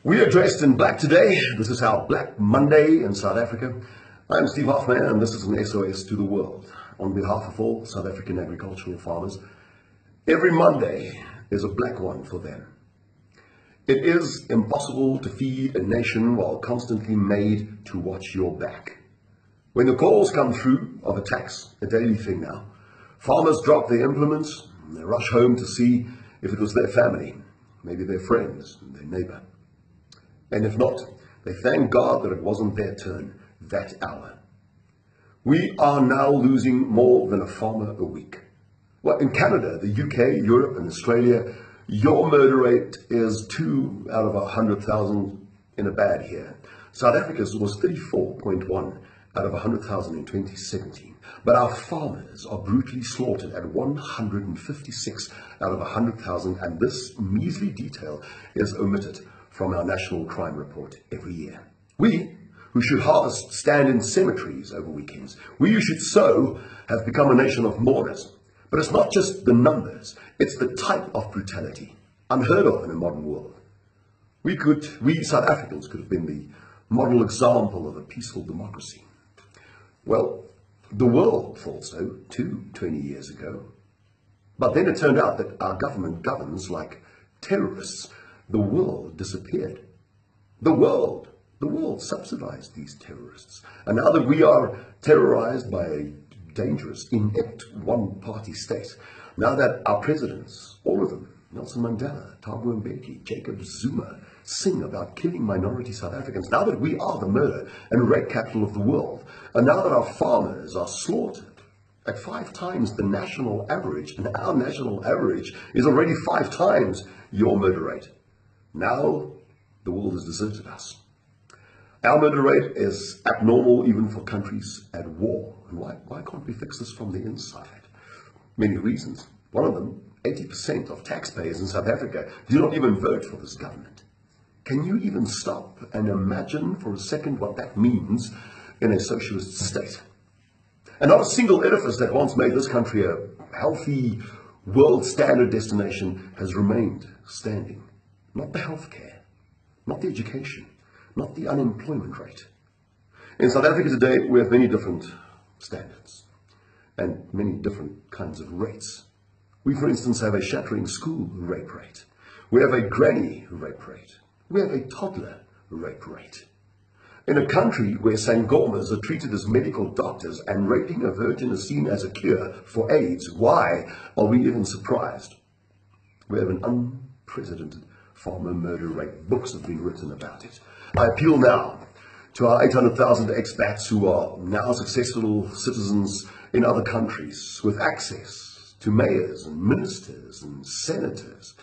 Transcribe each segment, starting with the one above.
We are dressed in black today. This is our Black Monday in South Africa. I'm Steve Hoffman, and this is an SOS to the world. On behalf of all South African agricultural farmers, every Monday is a black one for them. It is impossible to feed a nation while constantly made to watch your back. When the calls come through of attacks, a daily thing now, farmers drop their implements and they rush home to see if it was their family, maybe their friends, their neighbor. And if not, they thank God that it wasn't their turn that hour. We are now losing more than a farmer a week. Well, in Canada, the UK, Europe, and Australia, your murder rate is 2 out of 100,000 in a bad year. South Africa's was 34.1 out of 100,000 in 2017. But our farmers are brutally slaughtered at 156 out of 100,000, and this measly detail is omitted from our national crime report every year. We, who should harvest, stand in cemeteries over weekends. We who should sow have become a nation of mourners. But it's not just the numbers, it's the type of brutality, unheard of in a modern world. We South Africans could have been the model example of a peaceful democracy. Well, the world thought so too 20 years ago. But then it turned out that our government governs like terrorists. The world disappeared. The world subsidized these terrorists. And now that we are terrorized by a dangerous, inept one-party state, now that our presidents, all of them, Nelson Mandela, Thabo Mbeki, Jacob Zuma, sing about killing minority South Africans, now that we are the murder and rape capital of the world, and now that our farmers are slaughtered at 5 times the national average, and our national average is already 5 times your murder rate. Now the world has deserted us. Our murder rate is abnormal even for countries at war. And why can't we fix this from the inside? Many reasons. One of them, 80% of taxpayers in South Africa do not even vote for this government. Can you even stop and imagine for a second what that means in a socialist state? And not a single edifice that once made this country a healthy, world standard destination has remained standing. Not the healthcare, not the education, not the unemployment rate. In South Africa today, we have many different standards and many different kinds of rates. We, for instance, have a shattering school rape rate. We have a granny rape rate. We have a toddler rape rate. In a country where sangomas are treated as medical doctors and raping a virgin is seen as a cure for AIDS, why are we even surprised? We have an unprecedented farmer murder rate. Books have been written about it. I appeal now to our 800,000 expats who are now successful citizens in other countries with access to mayors and ministers and senators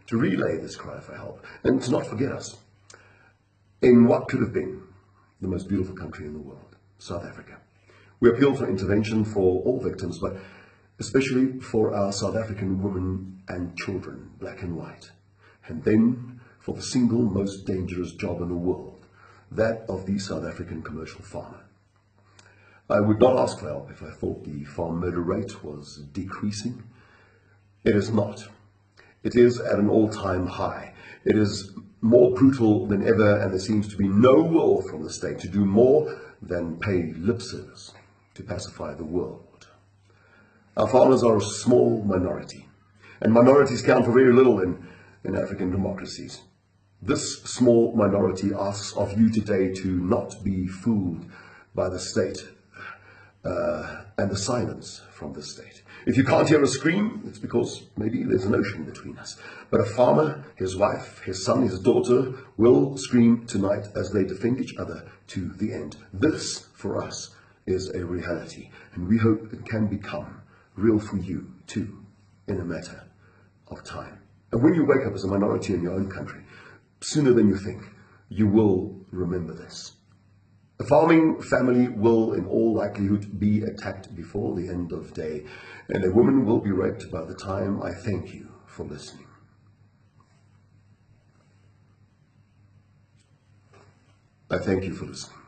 to relay this cry for help and to not forget us in what could have been the most beautiful country in the world, South Africa. We appeal for intervention for all victims, but especially for our South African women and children, black and white. And then for the single most dangerous job in the world, that of the South African commercial farmer. I would not ask for help if I thought the farm murder rate was decreasing. It is not. It is at an all-time high. It is more brutal than ever, and there seems to be no will from the state to do more than pay lip service to pacify the world. Our farmers are a small minority, and minorities count for very little in African democracies. This small minority asks of you today to not be fooled by the state and the silence from the state. If you can't hear a scream, it's because maybe there's an ocean between us. But a farmer, his wife, his son, his daughter will scream tonight as they defend each other to the end. This, for us, is a reality, and we hope it can become real for you too in a matter of time. And when you wake up as a minority in your own country, sooner than you think, you will remember this. The farming family will, in all likelihood, be attacked before the end of day, and a woman will be raped by the time I thank you for listening. I thank you for listening.